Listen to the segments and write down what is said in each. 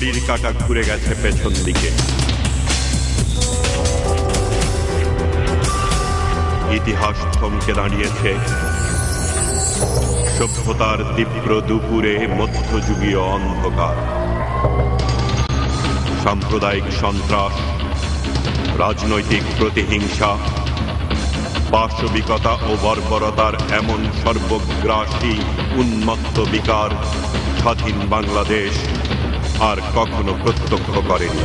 ঘড়ির কাঁটা ঘুরে গেছে পেছন দিকে। ইতিহাস থমকে দাঁড়িয়েছে সভ্যতার তীব্র দুপুরে মধ্যযুগীয় অন্ধকার। সাম্প্রদায়িক সন্ত্রাস, রাজনৈতিক প্রতিহিংসা, পাশবিকতা ও বর্বরতার এমন সর্বগ্রাসী উন্মত্ত বিকার স্বাধীন বাংলাদেশ আর কখনো প্রত্যক্ষ করেনি।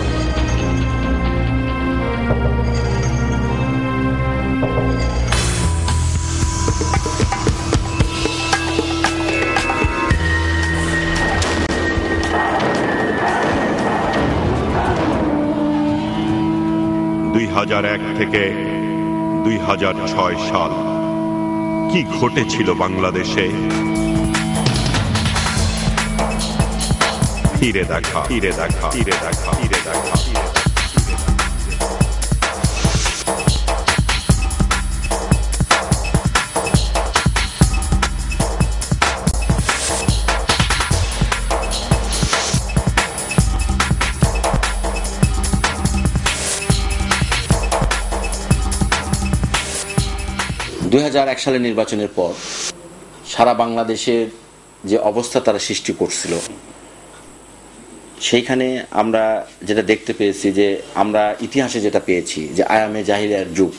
থেকে 2006 সাল কি ঘটেছিল বাংলাদেশে? ফিরে দেখা। 2001 সালের নির্বাচনের পর সারা বাংলাদেশের যে অবস্থা তারা সৃষ্টি করছিল, সেইখানে আমরা যেটা দেখতে পেয়েছি যে আমরা ইতিহাসে যেটা পেয়েছি যে আয়ামে জাহিলিয়ার যুগ,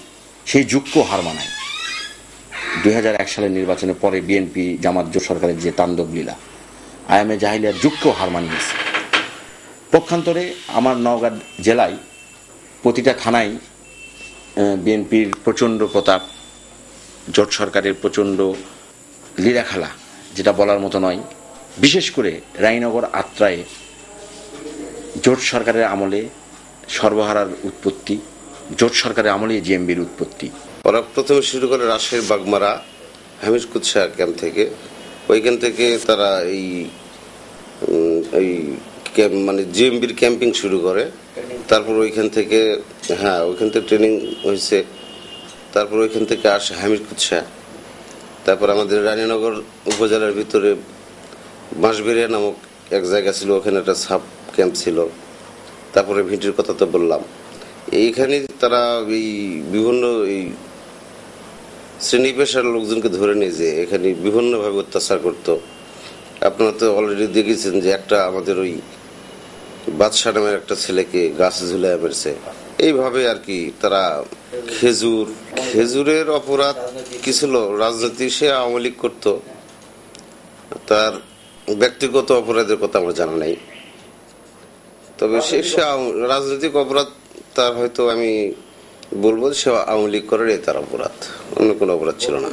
সেই যুগকেও হার মানায়। 2001 সালের নির্বাচনের পরে বিএনপি জামাত জোট সরকারের যে তাণ্ডব লীলা, আয়ামে জাহিলিয়ার যুগকেও হার মানিয়েছে। পক্ষান্তরে আমার নওগাঁ জেলায় প্রতিটা থানায় বিএনপির প্রচণ্ড প্রতাপ, জোট সরকারের প্রচণ্ড লীলাখেলা, যেটা বলার মতো নয়। বিশেষ করে রায়নগর আত্রায়ে জোট সরকারের আমলে সর্বহারার উৎপত্তি, জোট সরকারের আমলে জিএমবির উৎপত্তি। ওরা প্রথমে শুরু করে রাজশাহীর বাগমারা হামিদ কুৎসা ক্যাম্প থেকে, ওইখান থেকে তারা এই মানে জিএমবির ক্যাম্পিং শুরু করে। তারপর ওইখান থেকে ওইখান থেকে ট্রেনিং হয়েছে। তারপর ওইখান থেকে আসে হামিদ কুৎসা। তারপর আমাদের রানীনগর উপজেলার ভিতরে বাঁশবেড়িয়া নামক এক জায়গা ছিল, ওখানে একটা সাব ক্যাম্প ছিল। তারপরে ভিটির কথা তো বললাম। এইখানে তারা এই বিভিন্ন এই শ্রেণী পেশার লোকজনকে ধরে নিয়ে যে এখানে বিভিন্নভাবে অত্যাচার করত। আপনারা তো অলরেডি দেখেছেন যে একটা আমাদের ওই বাদশা নামের একটা ছেলেকে গাছ ঝুলে মেরেছে। এইভাবে আর কি তারা খেজুরের অপরাধ কি ছিল, রাজনীতি সে আওয়ামী লীগ করত, তার ব্যক্তিগত অপরাধের কথা আমার জানা নাই। তবে সে রাজনৈতিক অপরাধ তার হয়তো আমি বলবো সে আওয়ামী লীগ করার তার অপরাধ, অন্য কোনো অপরাধ ছিল না।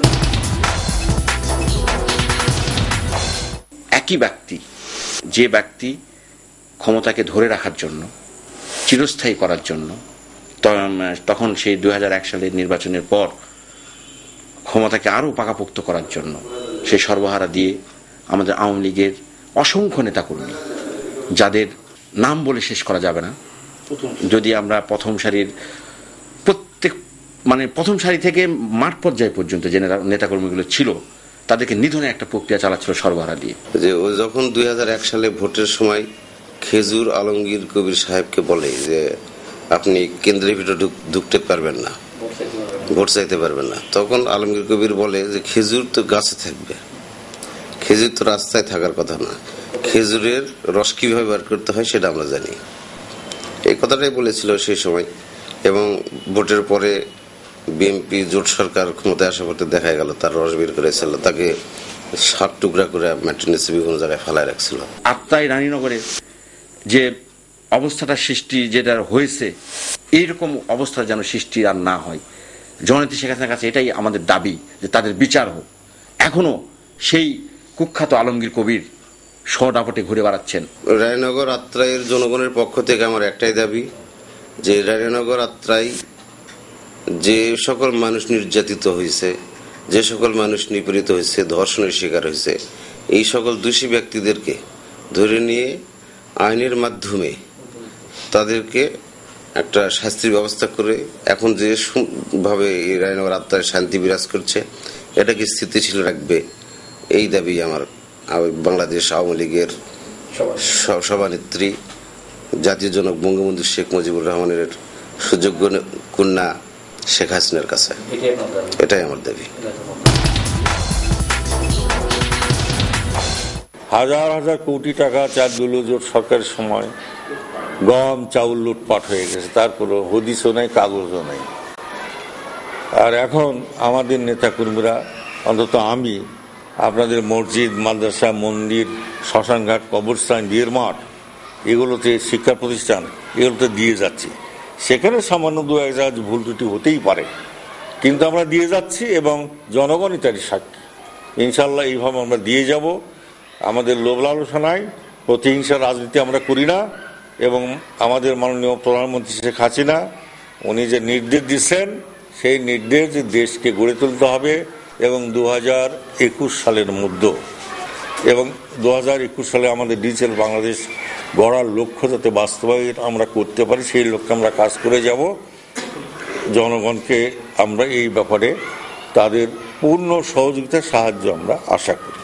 একই ব্যক্তি, যে ব্যক্তি ক্ষমতাকে ধরে রাখার জন্য, চিরস্থায়ী করার জন্য, তখন সেই 2001 সালের নির্বাচনের পর ক্ষমতাকে আরো পাকাপোক্ত করার জন্য সেই সর্বহারা দিয়ে আমাদের আওয়ামী লীগের অসংখ্য নেতাকর্মী, যাদের নাম বলে শেষ করা যাবে না, যদি আমরা প্রথম সারি থেকে মাঠ পর্যায় পর্যন্ত যে নেতাকর্মীগুলো ছিল তাদেরকে নিধনে একটা প্রক্রিয়া চালাচ্ছিল সর্বহারা দিয়ে। যে ও যখন 2001 সালে ভোটের সময় খেজুর আলমগীর কবির সাহেবকে বলে যে আপনি কেন্দ্রের ভিতরে ঢুকতে পারবেন না, ভোট চাইতে পারবেন না, তখন আলমগীর কবির বলে যে খেজুর তো গাছে থাকবে, খেজুর তো রাস্তায় থাকার কথা না, খেজুরের রস কিভাবে বার করতে হয় সেটা আমরা জানি। এই কথাটাই বলেছিল সেই সময়। এবং ভোটের পরে বিএনপি জোট সরকার ক্ষমতায় আসা পথে দেখা গেল তার রস বের করেছিল, তাকে 7 টুকরা করে মেট্রোনিসে বিভিন্ন জায়গায় ফেলায় রাখছিল। আত্রাই রানীনগরে যে অবস্থাটা সৃষ্টি যেটা হয়েছে, এইরকম অবস্থা যেন সৃষ্টি আর না হয়। জননেত্রী শেখ হাসিনার কাছে এটাই আমাদের দাবি যে তাদের বিচার হোক। এখনো সেই কুখ্যাত আলমগীর কবির সদাপটে ঘুরে বেড়াচ্ছেন। রায়নগর আত্রাইয়ের জনগণের পক্ষ থেকে আমার একটাই দাবি যে রায়নগর আত্রাই যে সকল মানুষ নির্যাতিত হয়েছে, যে সকল মানুষ নিপীড়িত হয়েছে, ধর্ষণের শিকার হয়েছে, এই সকল দোষী ব্যক্তিদেরকে ধরে নিয়ে আইনের মাধ্যমে তাদেরকে একটা শাস্তির ব্যবস্থা করে এখন যে ভাবে এই রায়নগর আত্মায় শান্তি বিরাজ করছে এটাকে স্থিতিশীল রাখবে, এই দাবি আমার বাংলাদেশ আওয়ামী লীগের সভানেত্রী জাতীয় জনক বঙ্গবন্ধু শেখ মুজিবুর রহমানের সুযোগ্য কন্যা শেখ হাসিনার কাছে। এটাই আমার দাবি। হাজার হাজার কোটি টাকা চার দলীয় জোট সরকারের সময় গম চাউল লুটপাট হয়ে গেছে, তারপরে হদিসও নাই, কাগজও নাই। আর এখন আমাদের নেতাকর্মীরা, অন্তত আমি, আপনাদের মসজিদ, মাদ্রাসা, মন্দির, শ্মশানঘাট, কবরস্থান, বিয়ের মাঠ, এগুলোতে শিক্ষা প্রতিষ্ঠান, এগুলোতে দিয়ে যাচ্ছি। সেখানে সামান্য দু এক জায়গায় ভুল ত্রুটি হতেই পারে, কিন্তু আমরা দিয়ে যাচ্ছি এবং জনগণই তারই সাক্ষী। ইনশাল্লাহ এইভাবে আমরা দিয়ে যাব। আমাদের লোভ লালসা নাই, প্রতিহিংসার রাজনীতি আমরা করি না। এবং আমাদের মাননীয় প্রধানমন্ত্রী শেখ হাসিনা উনি যে নির্দেশ দিচ্ছেন, সেই নির্দেশ দেশকে গড়ে তুলতে হবে এবং 2021 সালের মধ্যে, এবং 2021 সালে আমাদের ডিজিটাল বাংলাদেশ গড়ার লক্ষ্য যাতে বাস্তবায়ন আমরা করতে পারি, সেই লক্ষ্যে আমরা কাজ করে যাব। জনগণকে আমরা এই ব্যাপারে তাদের পূর্ণ সহযোগিতা, সাহায্য আমরা আশা করি।